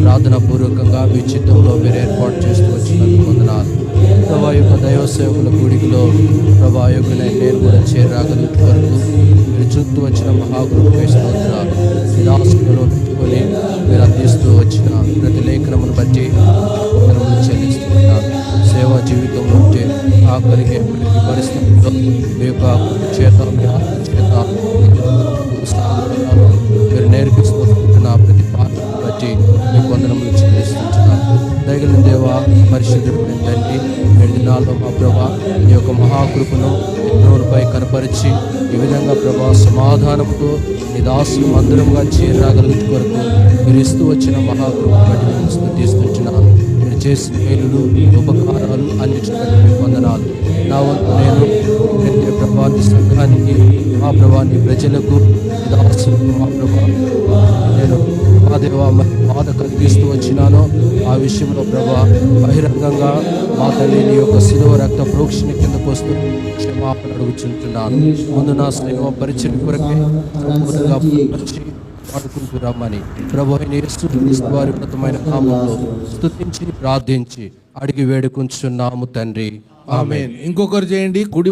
ప్రార్థన పూర్వకంగా మీ చిత్తంలో మీరు ఏర్పాటు చేస్తూ వచ్చినందుకు వందనాలు. ప్రభా యొక్క దైవ సేవకుల కూడికలో ప్రభా యొక్క నేను కూడా చేరరాగలిగే వరకు మీరు చుట్టూ వచ్చిన మహాగురుపై స్తోత్రాలు. దాసులలో పెట్టుకొని మీరు అందిస్తూ వచ్చిన ప్రతి లేఖనమును బట్టి వందనములు చెల్లిస్తున్నాను. సేవా జీవితంలో ఉంటే ఆఖరికి ప్రతి పరిస్థితుల్లో మీ యొక్క చేత మీ ఆత్మ చేత మీరు నేర్పిస్తున్న ప్రతి పాత్రను బట్టి మీకు వందనములు చెల్లిస్తున్నాను. దయగల దేవా, పరిశుద్ధుడైన తండ్రి, 7 దినాల్లో మా ప్రభా ఈ యొక్క మహాకృపను ఎన్నోపై కనపరిచి ఈ విధంగా ప్రభా సమాధానంతో నీ దాసులు మందిరంగా చేరరాగలిగే కొరకు మీరు ఇస్తూ వచ్చిన మహాకృపను బట్టి నేను స్తుతిస్తున్నాను. మీరు చేసిన మేలులు ఉపకారాలు అన్నిటిని బట్టి మీకు వందనాలు. నా వంతు నేను ప్రభా నీ సంఘానికి, మా ప్రభా నీ ప్రజలకు, నీ దాసులకు మా ప్రభా నేను మా దేవా మరి బాధ కలిగిస్తూ వచ్చినానో ఆ విషయంలో ప్రభా బహిరంగంగా మా తల్లి నీ యొక్క శిలువ రక్త ప్రోక్షణ కిందకు వస్తూ క్షమాపణ అడుగుచుంటున్నాను. ముందు నా సేవ పరిచయం కొరకే సంపూర్ణంగా వాడుకుంటూ రమ్మని ప్రభు అయిన యేసు వారి ఉన్నతమైన నామములో స్తుతించి ప్రార్థించి అడిగి వేడుకుంటున్నాము తండ్రి. ఆమేన్. ఇంకొకరు చేయండి. కుడి